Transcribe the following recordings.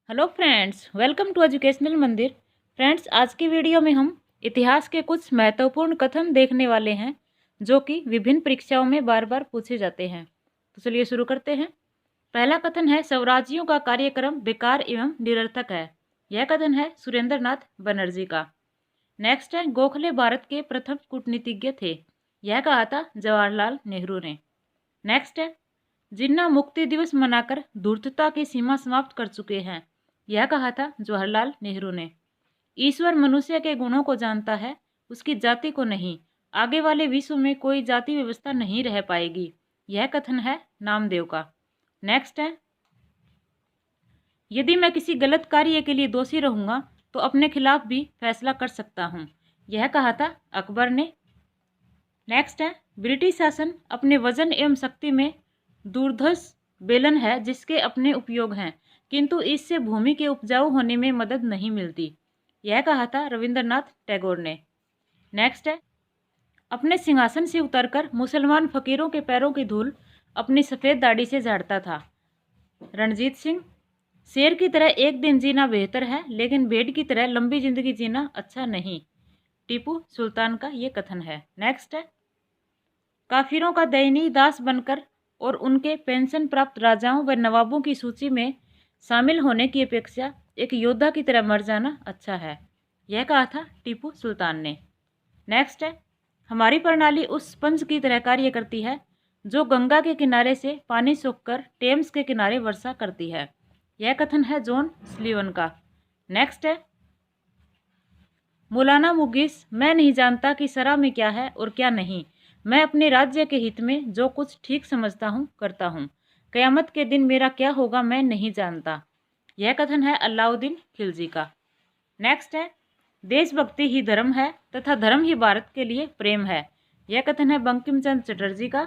Hello friends, welcome to educational Mandir. Friends, आज की video में हम इतिहास के कुछ महत्वपूर्ण कथन देखने वाले हैं जो कि विभिन्न परीक्षाओं में बार बार पूछे जाते हैं। तो चलिए शुरू करते हैं। पहला कथन है, स्वराज्यों का कार्यक्रम बेकार एवं निरर्थक है। यह कथन है सुरेंद्र नाथ बनर्जी का। नेक्स्ट है, गोखले भारत के प्रथम कूटनीतिज्ञ थे। यह कहा था जवाहरलाल नेहरू ने। नेक्स्ट है, जिन्ना मुक्ति दिवस मनाकर धूर्तता की सीमा समाप्त कर चुके हैं। यह कहा था जवाहरलाल नेहरू ने। ईश्वर मनुष्य के गुणों को जानता है, उसकी जाति को नहीं। आगे वाले विश्व में कोई जाति व्यवस्था नहीं रह पाएगी। यह कथन है नामदेव का। नेक्स्ट है, यदि मैं किसी गलत कार्य के लिए दोषी रहूंगा तो अपने खिलाफ भी फैसला कर सकता हूं। यह कहा था अकबर ने। नेक्स्ट है, ब्रिटिश शासन अपने वजन एवं शक्ति में दूरधर्ष बेलन है जिसके अपने उपयोग हैं, किंतु इससे भूमि के उपजाऊ होने में मदद नहीं मिलती। यह कहा था रविंद्रनाथ टैगोर ने। नेक्स्ट है, अपने सिंहासन से उतरकर मुसलमान फकीरों के पैरों की धूल अपनी सफ़ेद दाढ़ी से झाड़ता था। रणजीत सिंह। शेर की तरह एक दिन जीना बेहतर है, लेकिन भेड़ की तरह लंबी जिंदगी जीना अच्छा नहीं। टीपू सुल्तान का ये कथन है। नेक्स्ट है, काफिरों का दयनीय दास बनकर और उनके पेंशन प्राप्त राजाओं व नवाबों की सूची में शामिल होने की अपेक्षा एक योद्धा की तरह मर जाना अच्छा है। यह कहा था टीपू सुल्तान ने। नेक्स्ट है, हमारी प्रणाली उस स्पंज की तरह कार्य करती है जो गंगा के किनारे से पानी सोखकर टेम्स के किनारे वर्षा करती है। यह कथन है जॉन स्लीवन का। नेक्स्ट है, मौलाना मुगिस, मैं नहीं जानता कि शरअ में क्या है और क्या नहीं। मैं अपने राज्य के हित में जो कुछ ठीक समझता हूँ करता हूँ। क़यामत के दिन मेरा क्या होगा मैं नहीं जानता। यह कथन है अलाउद्दीन खिलजी का। नेक्स्ट है, देशभक्ति ही धर्म है तथा धर्म ही भारत के लिए प्रेम है। यह कथन है बंकिम चंद्र चटर्जी का।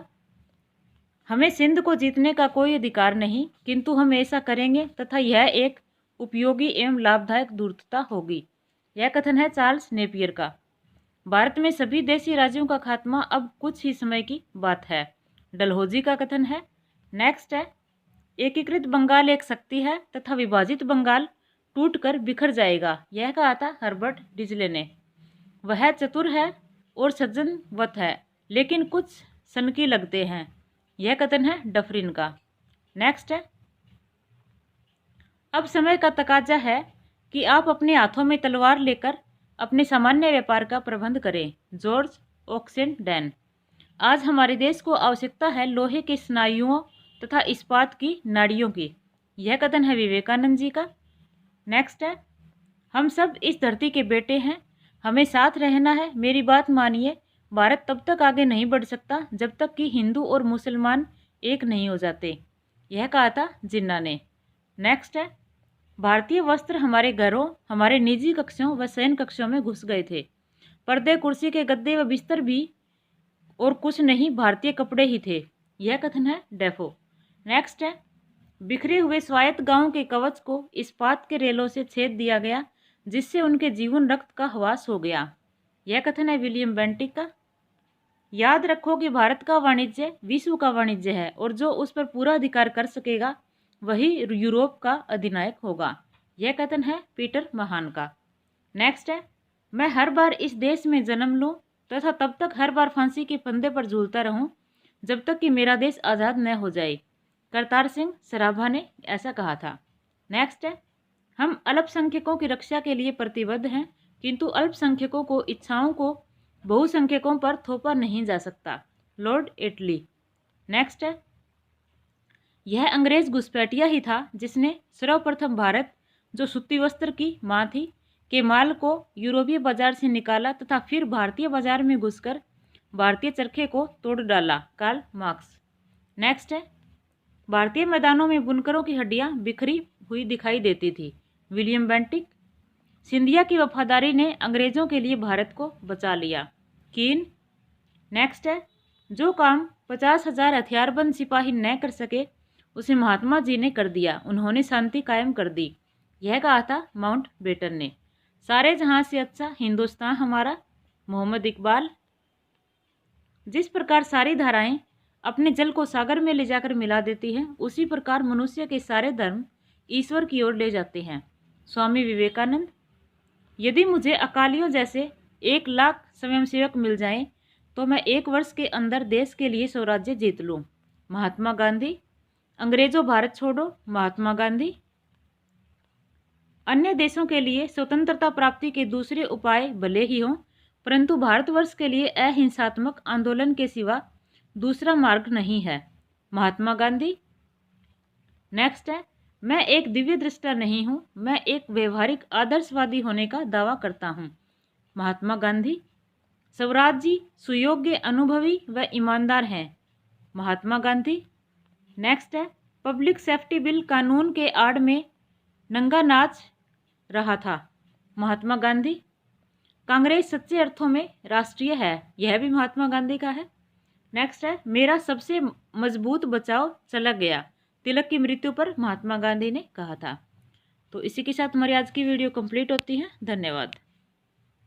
हमें सिंध को जीतने का कोई अधिकार नहीं, किंतु हम ऐसा करेंगे तथा यह एक उपयोगी एवं लाभदायक धूर्तता होगी। यह कथन है चार्ल्स नेपियर का। भारत में सभी देशी राज्यों का खात्मा अब कुछ ही समय की बात है। डलहौजी का कथन है। नेक्स्ट है, एकीकृत बंगाल एक शक्ति है तथा विभाजित बंगाल टूटकर बिखर जाएगा। यह कहा था हर्बर्ट डिजले ने। वह चतुर है और सज्जनवत है, लेकिन कुछ सनकी लगते हैं। यह कथन है डफरिन का। नेक्स्ट है, अब समय का तकाजा है कि आप अपने हाथों में तलवार लेकर अपने सामान्य व्यापार का प्रबंध करें। जॉर्ज ऑक्सेनडैन। आज हमारे देश को आवश्यकता है लोहे के स्नायुओं तथा इस्पात की नाड़ियों की। यह कथन है विवेकानंद जी का। नेक्स्ट है, हम सब इस धरती के बेटे हैं, हमें साथ रहना है। मेरी बात मानिए, भारत तब तक आगे नहीं बढ़ सकता जब तक कि हिंदू और मुसलमान एक नहीं हो जाते। यह कहा था जिन्ना ने। नेक्स्ट है, भारतीय वस्त्र हमारे घरों, हमारे निजी कक्षों व शयन कक्षों में घुस गए थे। पर्दे, कुर्सी के गद्दे व बिस्तर भी और कुछ नहीं भारतीय कपड़े ही थे। यह कथन है डेफो। नेक्स्ट है, बिखरे हुए स्वायत्त गांवों के कवच को इस्पात के रेलों से छेद दिया गया जिससे उनके जीवन रक्त का हवास हो गया। यह कथन है विलियम बेंटिक का। याद रखो कि भारत का वाणिज्य विश्व का वाणिज्य है और जो उस पर पूरा अधिकार कर सकेगा वही यूरोप का अधिनायक होगा। यह कथन है पीटर महान का। नेक्स्ट है, मैं हर बार इस देश में जन्म लूं तथा तब तक हर बार फांसी के फंदे पर झूलता रहूं जब तक कि मेरा देश आज़ाद न हो जाए। करतार सिंह सराभा ने ऐसा कहा था। नेक्स्ट है, हम अल्पसंख्यकों की रक्षा के लिए प्रतिबद्ध हैं, किंतु अल्पसंख्यकों को इच्छाओं को बहुसंख्यकों पर थोपा नहीं जा सकता। लॉर्ड एटली। नेक्स्ट है, यह अंग्रेज घुसपैठिया ही था जिसने सर्वप्रथम भारत, जो सूती वस्त्र की माँ थी, के माल को यूरोपीय बाजार से निकाला तथा फिर भारतीय बाजार में घुसकर भारतीय चरखे को तोड़ डाला। Karl Marx. नेक्स्ट है, भारतीय मैदानों में बुनकरों की हड्डियां बिखरी हुई दिखाई देती थी। William Bentinck. सिंधिया की वफादारी ने अंग्रेजों के लिए भारत को बचा लिया। कीन। नेक्स्ट है, जो काम 50,000 हथियारबंद सिपाही न कर सके उसे महात्मा जी ने कर दिया। उन्होंने शांति कायम कर दी। यह कहा था माउंट बेटन ने। सारे जहां से अच्छा हिंदुस्तान हमारा। मोहम्मद इकबाल। जिस प्रकार सारी धाराएं अपने जल को सागर में ले जाकर मिला देती हैं, उसी प्रकार मनुष्य के सारे धर्म ईश्वर की ओर ले जाते हैं। स्वामी विवेकानंद। यदि मुझे अकालियों जैसे 1 लाख स्वयंसेवक मिल जाएं, तो मैं 1 वर्ष के अंदर देश के लिए स्वराज्य जीत लूं। महात्मा गांधी। अंग्रेजों भारत छोड़ो। महात्मा गांधी। अन्य देशों के लिए स्वतंत्रता प्राप्ति के दूसरे उपाय भले ही हों, परंतु भारतवर्ष के लिए अहिंसात्मक आंदोलन के सिवा दूसरा मार्ग नहीं है। महात्मा गांधी। नेक्स्ट है, मैं एक दिव्य दृष्टा नहीं हूं, मैं एक व्यवहारिक आदर्शवादी होने का दावा करता हूं। महात्मा गांधी। स्वराज जी सुयोग्य, अनुभवी व ईमानदार हैं। महात्मा गांधी। नेक्स्ट है, पब्लिक सेफ्टी बिल कानून के आड़ में नंगा नाच रहा था। महात्मा गांधी। कांग्रेस सच्चे अर्थों में राष्ट्रीय है, यह भी महात्मा गांधी का है। नेक्स्ट है, मेरा सबसे मजबूत बचाव चला गया, तिलक की मृत्यु पर महात्मा गांधी ने कहा था। तो इसी के साथ हमारी आज की वीडियो कंप्लीट होती है। धन्यवाद।